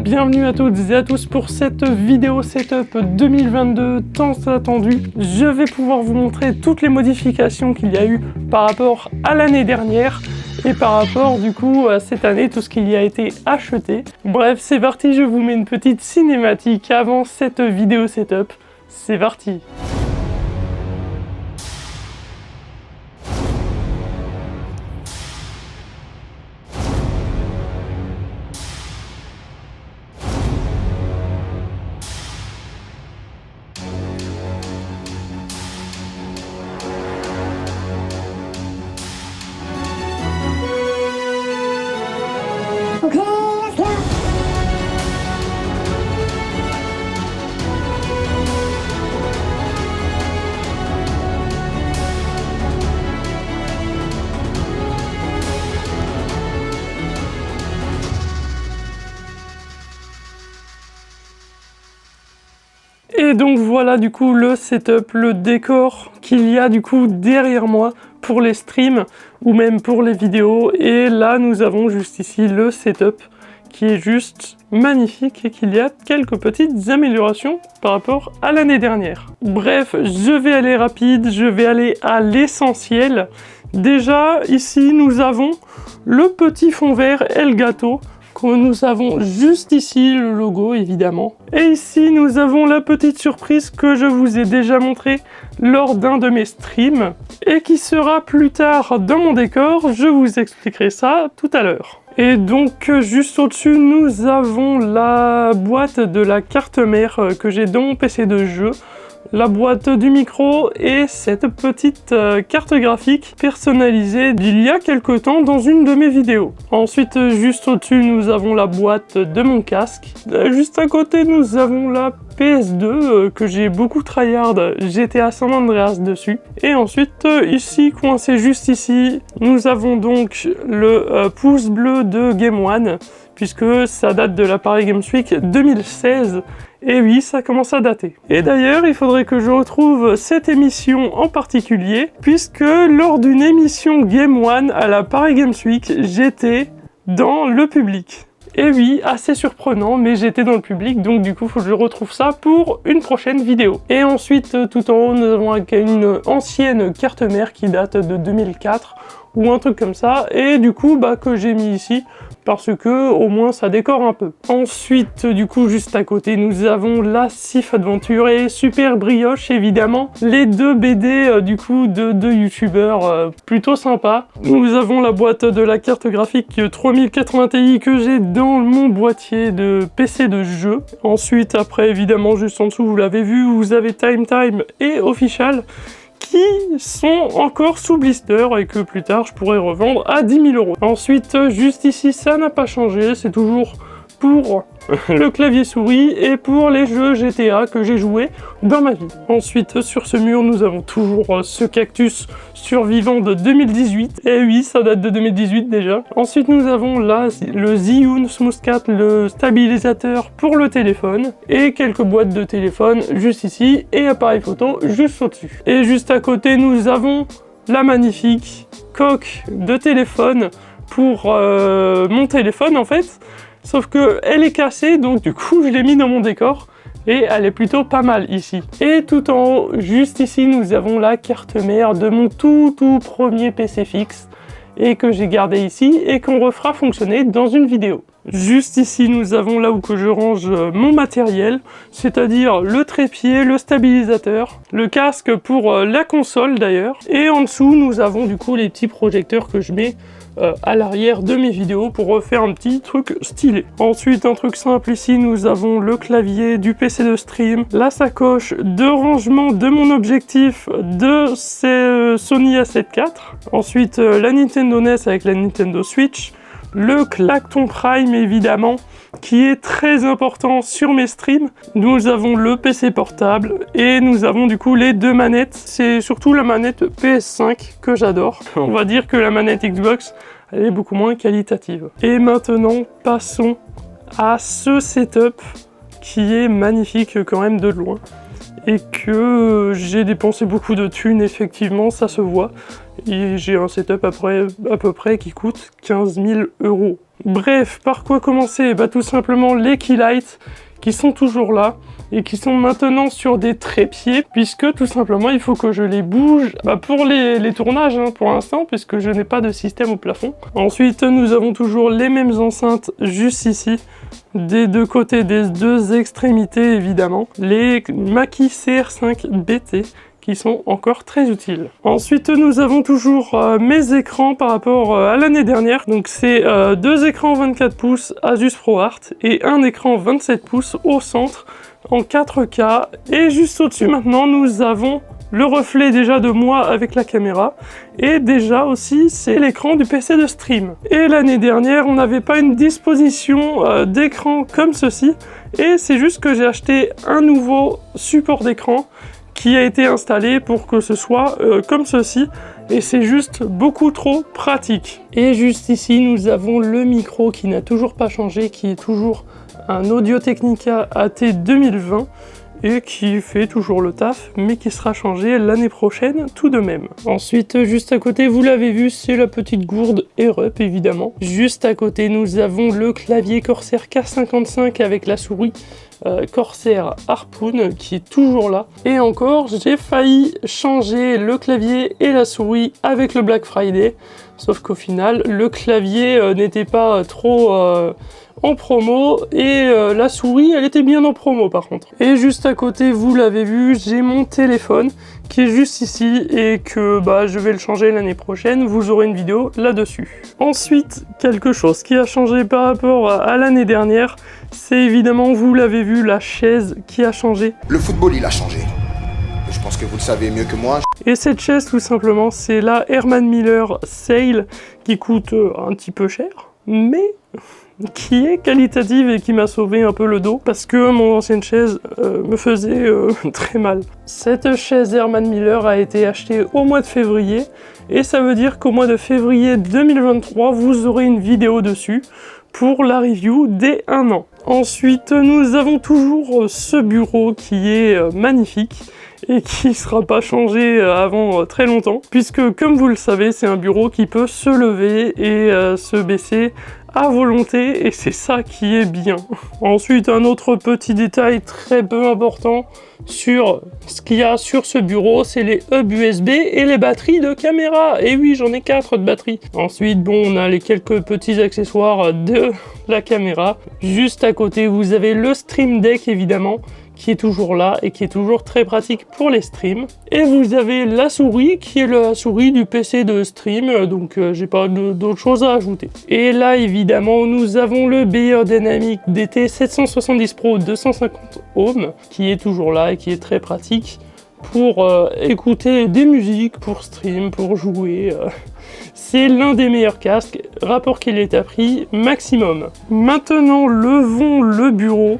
Bienvenue à toutes et à tous pour cette vidéo setup 2022 tant attendue. Je vais pouvoir vous montrer toutes les modifications qu'il y a eu par rapport à l'année dernière et par rapport du coup à cette année, tout ce qu'il y a été acheté. Bref, c'est parti, je vous mets une petite cinématique avant cette vidéo setup. C'est parti! Okay, let's go. Et donc voilà du coup le setup, le décor qu'il y a du coup derrière moi pour les streams ou même pour les vidéos. Et là nous avons juste ici le setup qui est juste magnifique et qu'il y a quelques petites améliorations par rapport à l'année dernière. Bref, je vais aller rapide, je vais aller à l'essentiel. Déjà ici nous avons le petit fond vert Elgato. Nous avons juste ici le logo évidemment. Et ici nous avons la petite surprise que je vous ai déjà montrée lors d'un de mes streams et qui sera plus tard dans mon décor. Je vous expliquerai ça tout à l'heure. Et donc juste au-dessus nous avons la boîte de la carte mère que j'ai dans mon PC de jeu, la boîte du micro et cette petite carte graphique personnalisée d'il y a quelque temps dans une de mes vidéos. Ensuite, juste au-dessus, nous avons la boîte de mon casque. Juste à côté, nous avons la PS2 que j'ai beaucoup tryhard GTA San Andreas dessus. Et ensuite, ici, coincé juste ici, nous avons donc le pouce bleu de Game One, puisque ça date de la Paris Games Week 2016. Et oui, ça commence à dater. Et d'ailleurs, il faudrait que je retrouve cette émission en particulier, puisque lors d'une émission Game One à la Paris Games Week, j'étais dans le public. Et oui, assez surprenant, mais j'étais dans le public, donc du coup, il faut que je retrouve ça pour une prochaine vidéo. Et ensuite, tout en haut, nous avons une ancienne carte mère qui date de 2004, ou un truc comme ça, et du coup, que j'ai mis ici, parce que au moins ça décore un peu. Ensuite, du coup, juste à côté, nous avons la Sif Adventure et Super Brioche, évidemment. Les deux BD, du coup, de deux youtubeurs plutôt sympas. Nous avons la boîte de la carte graphique 3080 Ti que j'ai dans mon boîtier de PC de jeu. Ensuite, après, évidemment, juste en dessous, vous l'avez vu, vous avez Time et Official, qui sont encore sous blister et que plus tard je pourrais revendre à 10 000 €. Ensuite, juste ici, ça n'a pas changé, c'est toujours pour le clavier souris et pour les jeux GTA que j'ai joué dans ma vie. Ensuite, sur ce mur, nous avons toujours ce cactus survivant de 2018. Et oui, ça date de 2018 déjà. Ensuite, nous avons là le Zhiyun Smooth4, le stabilisateur pour le téléphone, et quelques boîtes de téléphone juste ici, et appareil photo juste au-dessus. Et juste à côté, nous avons la magnifique coque de téléphone pour mon téléphone en fait. Sauf que elle est cassée, donc du coup je l'ai mis dans mon décor et elle est plutôt pas mal ici. Et tout en haut, juste ici, nous avons la carte mère de mon tout premier PC fixe et que j'ai gardé ici et qu'on refera fonctionner dans une vidéo. Juste ici, nous avons là où que je range mon matériel, c'est-à-dire le trépied, le stabilisateur, le casque pour la console d'ailleurs. Et en dessous, nous avons du coup les petits projecteurs que je mets à l'arrière de mes vidéos pour refaire un petit truc stylé. Ensuite, un truc simple ici, nous avons le clavier du PC de stream, la sacoche de rangement de mon objectif de Sony A7 IV. Ensuite, la Nintendo NES avec la Nintendo Switch, le Clacton Prime évidemment, qui est très important sur mes streams. Nous avons le PC portable et nous avons du coup les deux manettes. C'est surtout la manette PS5 que j'adore. On va dire que la manette Xbox, elle est beaucoup moins qualitative. Et maintenant, passons à ce setup qui est magnifique quand même de loin. Et que j'ai dépensé beaucoup de thunes, effectivement, ça se voit. et j'ai un setup à peu près qui coûte 15 000 €. Bref, par quoi commencer? Bah tout simplement les keylights qui sont toujours là et qui sont maintenant sur des trépieds, puisque tout simplement il faut que je les bouge pour les tournages pour l'instant, puisque je n'ai pas de système au plafond. Ensuite nous avons toujours les mêmes enceintes juste ici, des deux côtés, des deux extrémités évidemment, les Mackie CR5 BT qui sont encore très utiles. Ensuite, nous avons toujours mes écrans par rapport à l'année dernière. Donc c'est deux écrans 24 pouces Asus ProArt et un écran 27 pouces au centre en 4K. Et juste au-dessus maintenant, nous avons le reflet déjà de moi avec la caméra, et déjà aussi c'est l'écran du PC de stream. Et l'année dernière on n'avait pas une disposition d'écran comme ceci, et c'est juste que j'ai acheté un nouveau support d'écran qui a été installé pour que ce soit comme ceci, et c'est juste beaucoup trop pratique. Et juste ici nous avons le micro qui n'a toujours pas changé, qui est toujours un Audio-Technica AT 2020, et qui fait toujours le taf, mais qui sera changé l'année prochaine tout de même. Ensuite, juste à côté, vous l'avez vu, c'est la petite gourde AirUp évidemment. Juste à côté, nous avons le clavier Corsair K55 avec la souris Corsair Harpoon qui est toujours là. Et encore, j'ai failli changer le clavier et la souris avec le Black Friday, sauf qu'au final, le clavier n'était pas trop en promo, et la souris elle était bien en promo par contre. Et juste à côté, vous l'avez vu, j'ai mon téléphone qui est juste ici et que je vais le changer l'année prochaine, vous aurez une vidéo là-dessus. Ensuite, quelque chose qui a changé par rapport à l'année dernière, c'est évidemment, vous l'avez vu, la chaise qui a changé. Le football il a changé, je pense que vous le savez mieux que moi. Et cette chaise tout simplement, c'est la Herman Miller Sail qui coûte un petit peu cher, mais qui est qualitative et qui m'a sauvé un peu le dos parce que mon ancienne chaise me faisait très mal. Cette chaise Herman Miller a été achetée au mois de février, et ça veut dire qu'au mois de février 2023 vous aurez une vidéo dessus pour la review dès 1 an. Ensuite nous avons toujours ce bureau qui est magnifique et qui ne sera pas changé avant très longtemps, puisque comme vous le savez, c'est un bureau qui peut se lever et se baisser à volonté, et c'est ça qui est bien. Ensuite, un autre petit détail très peu important sur ce qu'il y a sur ce bureau, c'est les hubs USB et les batteries de caméra. Et oui, j'en ai 4 de batteries. Ensuite, bon, on a les quelques petits accessoires de la caméra. Juste à côté, vous avez le Stream Deck évidemment, qui est toujours là et qui est toujours très pratique pour les streams. Et vous avez la souris qui est la souris du PC de stream, donc j'ai pas d'autre chose à ajouter. Et là évidemment nous avons le Beyer Dynamic DT 770 Pro 250 ohms qui est toujours là et qui est très pratique pour écouter des musiques, pour stream, pour jouer. C'est l'un des meilleurs casques, rapport qualité-prix maximum. Maintenant levons le bureau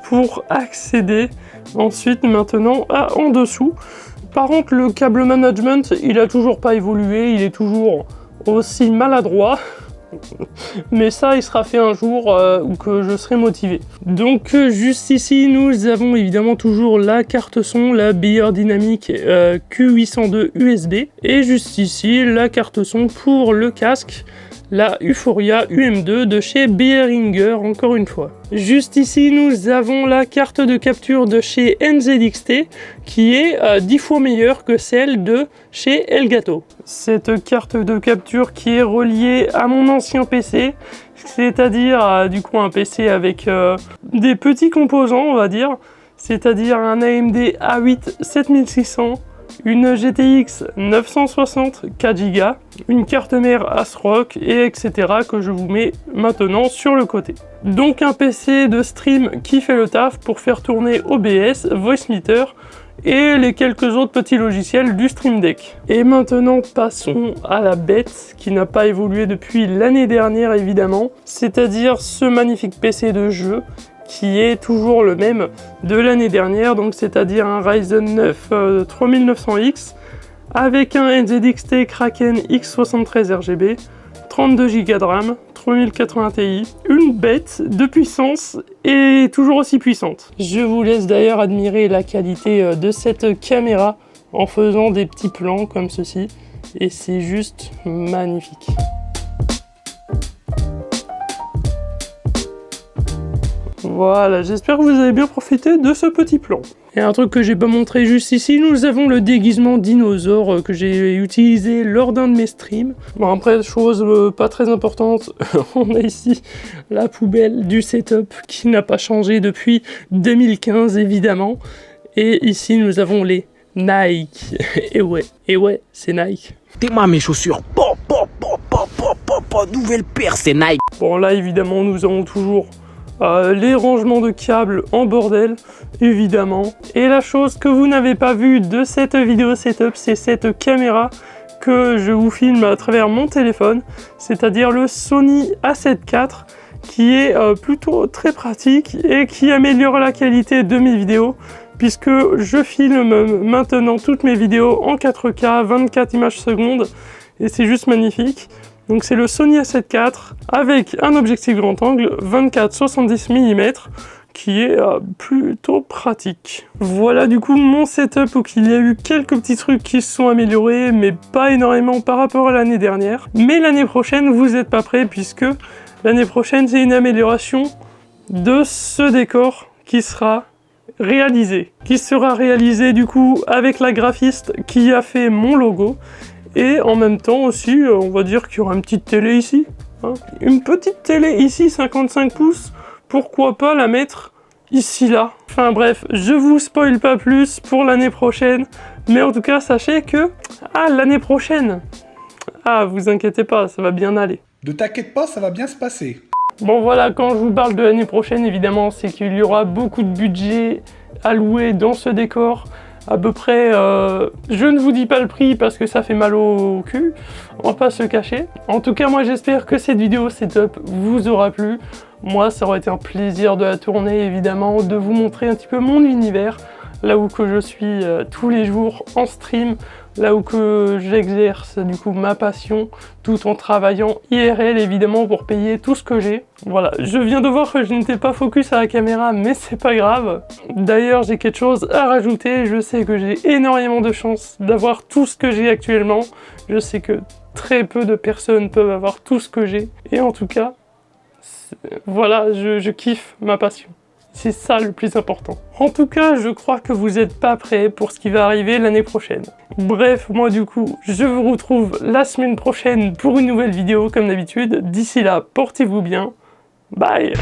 pour accéder ensuite maintenant à en dessous. Par contre le câble management il a toujours pas évolué, il est toujours aussi maladroit. Mais ça il sera fait un jour où que je serai motivé. Donc juste ici nous avons évidemment toujours la carte son, la Beyer Dynamic Q802 USB, et juste ici la carte son pour le casque, la Euphoria UM2 de chez Behringer, encore une fois. Juste ici, nous avons la carte de capture de chez NZXT, qui est 10 fois meilleure que celle de chez Elgato. Cette carte de capture qui est reliée à mon ancien PC, c'est-à-dire du coup un PC avec des petits composants, on va dire, c'est-à-dire un AMD A8 7600, une GTX 960 4Go, une carte mère ASRock, et etc. que je vous mets maintenant sur le côté. Donc un PC de stream qui fait le taf pour faire tourner OBS, Voicemeeter et les quelques autres petits logiciels du Stream Deck. Et maintenant passons à la bête qui n'a pas évolué depuis l'année dernière évidemment, c'est-à-dire ce magnifique PC de jeu qui est toujours le même de l'année dernière, donc c'est-à-dire un Ryzen 9 3900X avec un NZXT Kraken X73 RGB, 32 Go de RAM, 3080 Ti, une bête de puissance et toujours aussi puissante. Je vous laisse d'ailleurs admirer la qualité de cette caméra en faisant des petits plans comme ceci. et c'est juste magnifique. Voilà, j'espère que vous avez bien profité de ce petit plan. Et un truc que j'ai pas montré juste ici, nous avons le déguisement dinosaure que j'ai utilisé lors d'un de mes streams. Bon après, chose pas très importante, on a ici la poubelle du setup qui n'a pas changé depuis 2015 évidemment. Et ici nous avons les Nike. Et ouais, c'est Nike. T'es-moi mes chaussures. Nouvelle paire, c'est Nike. Bon là évidemment nous avons toujours les rangements de câbles en bordel, évidemment. Et la chose que vous n'avez pas vue de cette vidéo setup, c'est cette caméra que je vous filme à travers mon téléphone, c'est-à-dire le Sony A7 IV, qui est plutôt très pratique et qui améliore la qualité de mes vidéos, puisque je filme maintenant toutes mes vidéos en 4K, 24 images secondes, et c'est juste magnifique. Donc c'est le Sony A7 IV avec un objectif grand angle 24-70 mm qui est plutôt pratique. Voilà du coup mon setup où il y a eu quelques petits trucs qui se sont améliorés, mais pas énormément par rapport à l'année dernière. Mais l'année prochaine, vous n'êtes pas prêts puisque l'année prochaine c'est une amélioration de ce décor qui sera réalisé. Qui sera réalisé du coup avec la graphiste qui a fait mon logo. Et en même temps aussi, on va dire qu'il y aura une petite télé ici. Hein. Une petite télé ici, 55 pouces. Pourquoi pas la mettre ici, là. Enfin bref, je vous spoil pas plus pour l'année prochaine. Mais en tout cas, sachez que... l'année prochaine. Vous inquiétez pas, ça va bien aller. Ne t'inquiète pas, ça va bien se passer. Bon voilà, quand je vous parle de l'année prochaine, évidemment, c'est qu'il y aura beaucoup de budget alloué dans ce décor. À peu près, je ne vous dis pas le prix parce que ça fait mal au cul, on va pas se cacher. En tout cas, moi j'espère que cette vidéo setup vous aura plu. Moi, ça aurait été un plaisir de la tourner, évidemment, de vous montrer un petit peu mon univers, là où que je suis tous les jours en stream, là où que j'exerce du coup ma passion, tout en travaillant IRL évidemment pour payer tout ce que j'ai. Voilà, je viens de voir que je n'étais pas focus à la caméra, mais c'est pas grave. D'ailleurs, j'ai quelque chose à rajouter, je sais que j'ai énormément de chance d'avoir tout ce que j'ai actuellement. Je sais que très peu de personnes peuvent avoir tout ce que j'ai, et en tout cas, voilà, je kiffe ma passion. C'est ça le plus important. En tout cas, je crois que vous n'êtes pas prêts pour ce qui va arriver l'année prochaine. Bref, moi du coup, je vous retrouve la semaine prochaine pour une nouvelle vidéo comme d'habitude. D'ici là, portez-vous bien. Bye!